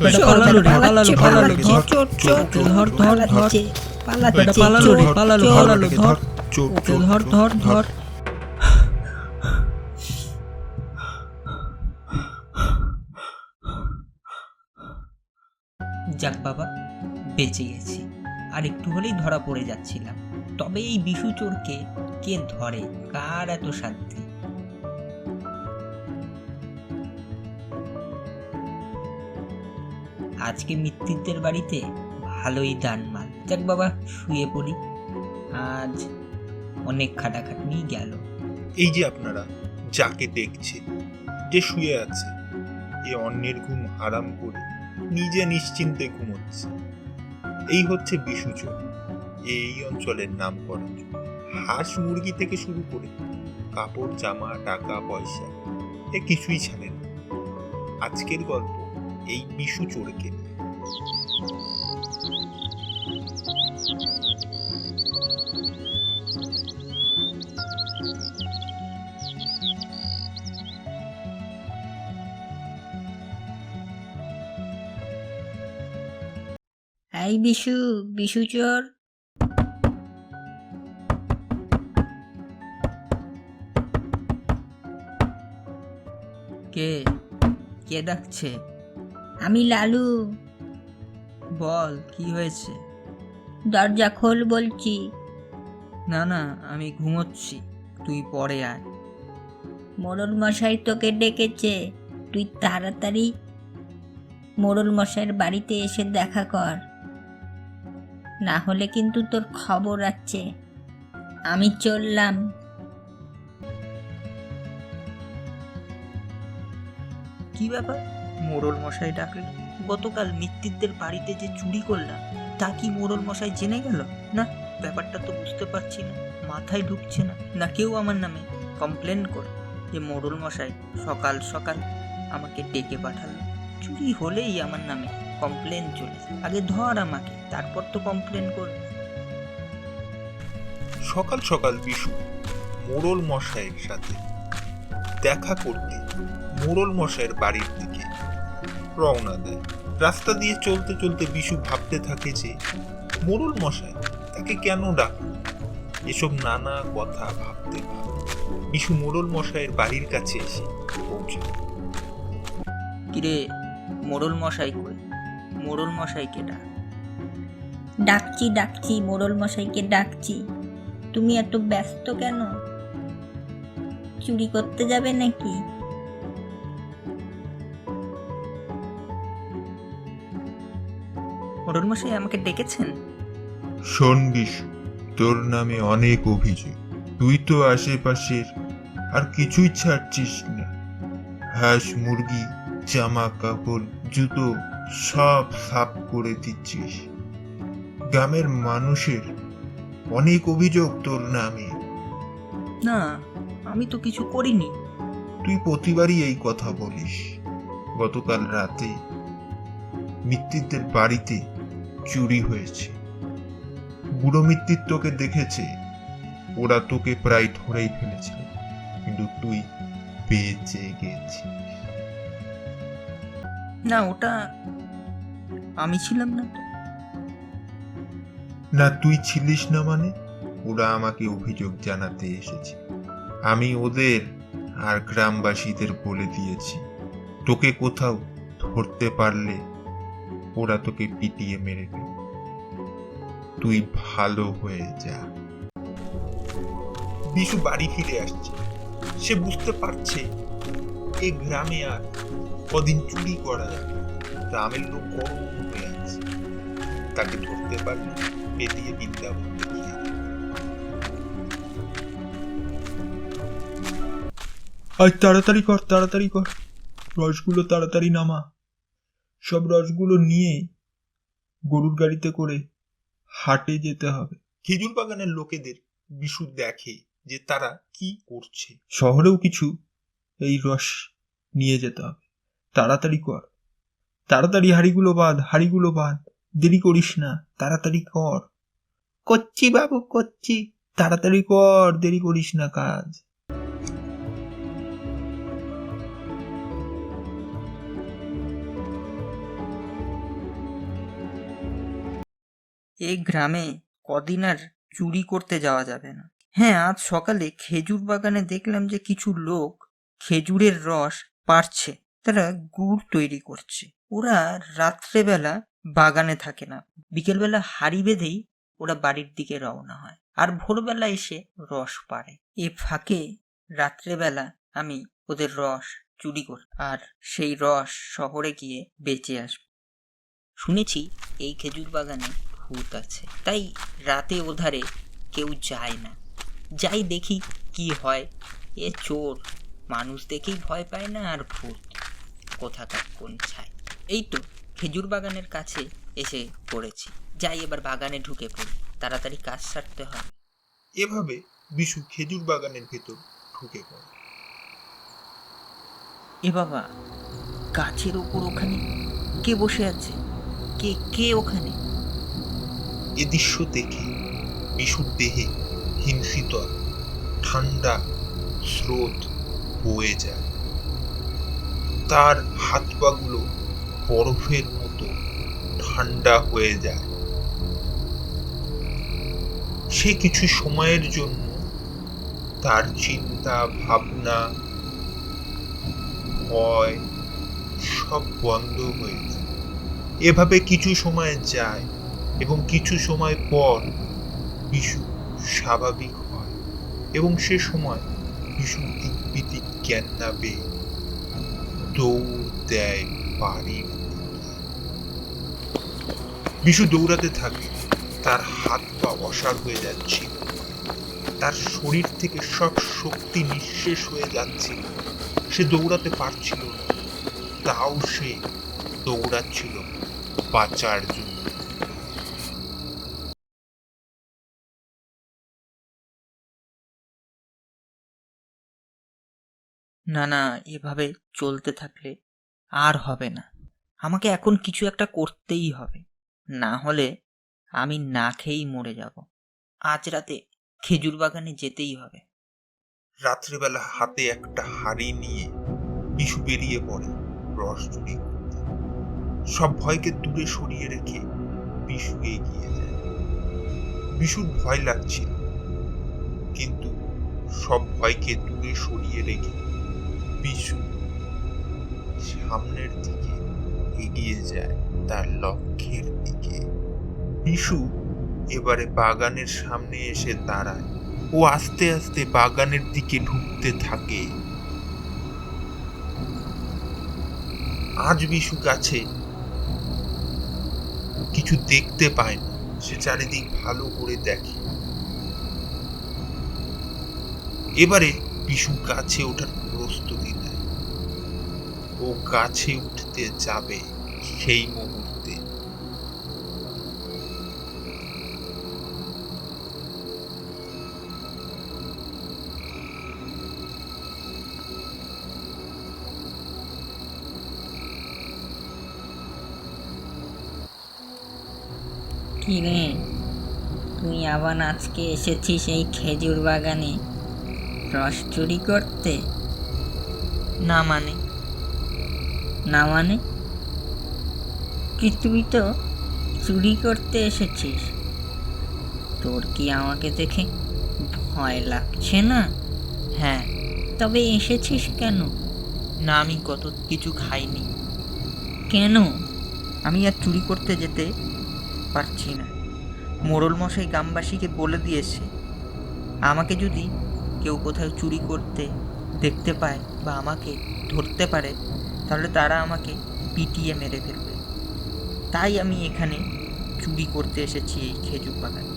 বেটা পালালো রে, পালালো পালালো, ধর ওকে, ধর ধর ধর, বেটা পালালো রে, পালালো পালালো, ধর ওকে, ধর ধর ধর। যাক বাবা, বেঁচে গেছি। আর একটু হলেই ধরা পড়ে যাচ্ছিলাম। তবে এই বিশু চোরকে কে ধরে? কার এত সাধ্যি? আজকে মিত্তিরদের বাড়িতে ভালোই দানমাল। যাক বাবা, শুয়ে পড়ি। আজ অনেক খাটাখাটনি গেল। এই যে আপনারা যাকে দেখছেন, যে শুয়ে আছে, এ অন্যের ঘুম হারাম করে নিজে নিশ্চিন্তে ঘুমোচ্ছে। এই হচ্ছে বিশু চোর। এই অঞ্চলের নাম করা চোর। হাঁস মুরগি থেকে শুরু করে কাপড় জামা টাকা পয়সা এ কিছুই ছাড়ে না। আজকের গল্প এই বিশু চোরকে নিয়ে। এই বিশু, বিশু চোর। কে কে ডাকছে? আমি লালু। বল, কি হয়েছে? দরজা খোল বলছি। না না, আমি ঘুমোচ্ছি, তুই পরে আয়। মোড়ল মশাই তোকে ডেকেছে, তুই তাড়াতাড়ি মোড়ল মশাইয়ের বাড়িতে এসে দেখা কর, না হলে কিন্তু তোর খবর আছে। আমি চললাম। কি ব্যাপার, মোড়ল মশাই ডাকলেন? গতকাল মিত্তিরদের বাড়িতে যে চুরি করলাম, তা কি মোড়ল মশাই জেনে গেল? না, ব্যাপারটা তো বুঝতে পারছি না, মাথায় ঢুকছে না। না কেউ আমার নামে কমপ্লেন করে যে মোড়ল মশাই সকাল সকাল আমাকে ডেকে পাঠালো? চুরি হলেই আমার নামে কমপ্লেন চলে যায়। আগে ধর আমাকে, তারপর তো কমপ্লেন করবে। সকাল সকাল বিশু মোড়ল মশাইয়ের সাথে দেখা করতে মোড়ল মশাইয়ের বাড়ির দিকে রওনা দেয়। রাস্তা দিয়ে চলতে চলতে বিশু ভাবতে থাকে যে মোড়ল মশাই তাকে কেন ডাকল। এসব নানা কথা ভাবতে ভাবতে বিশু মোড়ল মশাইয়ের বাড়ির কাছে এসে পৌঁছায়। কিরে, মোড়ল মশাই কই? মোড়ল মশাইকে ডাক। ডাকছি ডাকছি, মোড়ল মশাইকে ডাকছি। তুমি এত ব্যস্ত কেন? চুরি করতে যাবে নাকি? মোড়ল মশাই আমাকে ডেকেছেন? শোন বিশু, তোর নামে অনেক অভিযোগ। তুই তো আশেপাশের আর কিছুই ছাড়ছিস না। হাঁস মুরগি জামা কাপড় জুতো সব সাফ করে দিচ্ছিস। গ্রামের মানুষের অনেক অভিযোগ তোর নামে। না, আমি তো কিছু করিনি। তুই প্রতিবারই এই কথা বলিস। গতকাল রাতে মিত্তিরদের বাড়িতে চুরি হয়েছে। বুড়ো মিত্তির তোকে দেখেছে, ওরা তোকে প্রায় ধরেই ফেলেছিল, কিন্তু তুই বেঁচে গেছিস। না, ওটা আমি ছিলাম না তো। না, তুই ছিলিস না মানে? ওরা আমাকে অভিযোগ জানাতে এসেছে। আমি ওদের আর গ্রামবাসীদের বলে দিয়েছি, তোকে কোথাও ধরতে পারলে ওরা তোকে পিটিয়ে মেরে ফেলবে। তুই ভালো হয়ে যা। বিশু বাড়ি ফিরে আসছে। সে বুঝতে পারছে এই গ্রামে আর কদিন চুরি করা যাবে। গ্রামের লোক গরম হয়ে আছে, তাকে ধরতে পারলে পেটিয়ে বৃন্দাবন দেখিয়ে দেবে। আজ তাড়াতাড়ি কর, তাড়াতাড়ি কর, রসগুলো তাড়াতাড়ি নামা। সব রসগুলো নিয়ে গরুর গাড়িতে করে হাটে যেতে হবে। খেজুর বাগানের লোকেদের বিশু দেখে যে তারা কি করছে। শহরেও কিছু এই রস নিয়ে যেতে হবে। তাড়াতাড়ি কর, তাড়াতাড়ি হাড়িগুলো বাঁধ, হাড়িগুলো বাঁধ, দেরি করিস না, তাড়াতাড়ি কর। করছি বাবু, করছি, তাড়াতাড়ি কর, দেরি করিস না কাজ। এই গ্রামে কদিন আর চুরি করতে যাওয়া যাবে না। হ্যাঁ, আজ সকালে খেজুর বাগানে দেখলাম যে কিছু লোক খেজুরের রস পাড়ছে, তারা গুড় তৈরি করছে। ওরা রাত্রেবেলা বাগানে থাকে না, বিকেলবেলা হাঁড়ি বেঁধেই ওরা বাড়ির দিকে রওনা হয় আর ভোরবেলা এসে রস পাড়ে। এ ফাঁকে রাত্রেবেলা আমি ওদের রস চুরি করি আর সেই রস শহরে গিয়ে বেচে আসবো। শুনেছি এই খেজুর বাগানে ভূত আছে, তাই রাতে ওধারে কেউ যায় না। যাই দেখি কি হয়। এ চোর, মানুষ দেখেই ভয় পায় না, আর ভূত কোথাকার কোন ছাই। এই তো খেজুর বাগানের কাছে এসে পড়েছি, যাই এবার বাগানে ঢুকে পড়ি, তাড়াতাড়ি কাজ সারতে হবে। এভাবে বিশু খেজুর বাগানের ভেতর ঢুকে পড়ে। এ বাবা, গাছের ওপর ওখানে কে বসে আছে? কে কে ওখানে? এ দৃশ্য দেখে বিশুর দেহে হিমশীতল ঠান্ডা স্রোত বয়ে যায়। তার হাত পাগুলো বরফের মতো ঠান্ডা হয়ে যায়। সে কিছু সময়ের জন্য তার চিন্তা ভাবনা ভয় সব বন্ধ হয়ে যায়। এভাবে কিছু সময় যায় এবং কিছু সময় পর বিশু স্বাভাবিক হয় এবং সে সময় বিশু দিকবিদিক জ্ঞান না পেয়ে দৌড় দেয় বাড়ির দিকে। বিশু দৌড়াতে থাকে, তার হাত পা অসাড় হয়ে যাচ্ছিল, তার শরীর থেকে সব শক্তি নিঃশেষ হয়ে যাচ্ছিল, সে দৌড়াতে পারছিল না, তাও সে দৌড়াচ্ছিল বাঁচার জন্য। না না, এভাবে চলতে থাকলে আর হবে না। আমাকে এখন কিছু একটা করতেই হবে, না হলে আমি না খেয়েই মরে যাব। আজ রাতে খেজুর বাগানে যেতেই হবে। রাত্রিবেলা হাতে একটা হাঁড়ি নিয়ে বিশু বেরিয়ে পড়ে রস চুরি করতে। সব ভয়কে দূরে সরিয়ে রেখে বিশু এগিয়ে যায়। বিশুর ভয় লাগছিল, কিন্তু সব ভয়কে দূরে সরিয়ে রেখে বিশু সামনের দিকে এগিয়ে যায় তার লক্ষ্যের দিকে। বিশু এবারে বাগানের সামনে এসে দাঁড়ায় ও আস্তে আস্তে বাগানের দিকে ঢুকতে থাকে। আজ বিশু গাছে কিছু দেখতে পায় না, সে চারিদিক ভালো করে দেখে। এবারে বিশু গাছে ওঠার প্রস্তুতি নেয়। ও গাছে উঠতে যাবে সেই মুহূর্তে কি রে, তুই আবার আজকে এসেছিস এই খেজুর বাগানে রস চুরি করতে? না মানে? না মানে কি, তুই তো চুরি করতে এসেছিস। তোর কি আমাকে দেখে ভয় লাগছে না? হ্যাঁ। তবে এসেছিস কেন? না, আমি কত কিছু খাইনি। কেন? আমি আর চুরি করতে যেতে পারছি না। মোড়ল মশাই গ্রামবাসীকে বলে দিয়েছে, আমাকে যদি কেউ কোথাও চুরি করতে দেখতে পায় বা আমাকে ধরতে পারে, তাহলে তারা আমাকে পিটিয়ে মেরে ফেলবে। তাই আমি এখানে চুরি করতে এসেছি এই খেজুর বাগানে।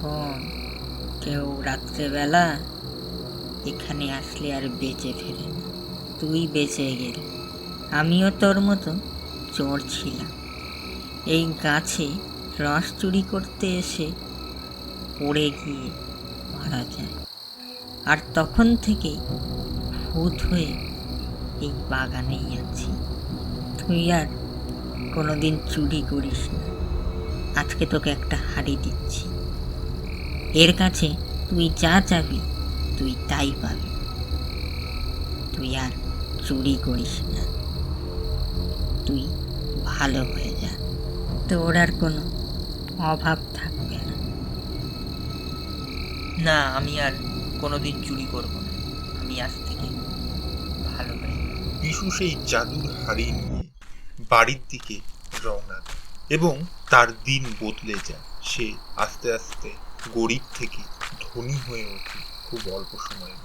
ও, কেউ রাত্রেবেলা এখানে আসলে আর বেঁচে ফেরে না, তুই বেঁচে গেলি। আমিও তোর মতো চোর ছিলাম, এই গাছে রস চুরি করতে এসে পড়ে গিয়ে মারা যায়, আর তখন থেকেই ভূত হয়ে এই বাগানেই আছি। তুই আর কোনোদিন চুরি করিস না। আজকে তোকে একটা হাঁড়ি দিচ্ছি, এর কাছে তুই যা চাবি তুই তাই পাবি। তুই আর চুরি করিস না, তুই ভালো হয়ে যা, তোর আর কোনো অভাব থাকবে না। না, আমি আর কোনোদিন চুরি করব না। আমি আজ থেকে ভালো হয়ে যাব। বিশু সেই জাদুর হাড়ি নিয়ে বাড়ির দিকে রওনা দেয় এবং তার দিন বদলে যায়। সে আস্তে আস্তে গরিব থেকে ধনী হয়ে ওঠে খুব অল্প সময়ে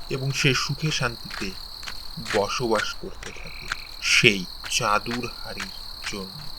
এবং সে সুখে শান্তিতে বসবাস করতে থাকে সেই জাদুর হাড়ির জন্য।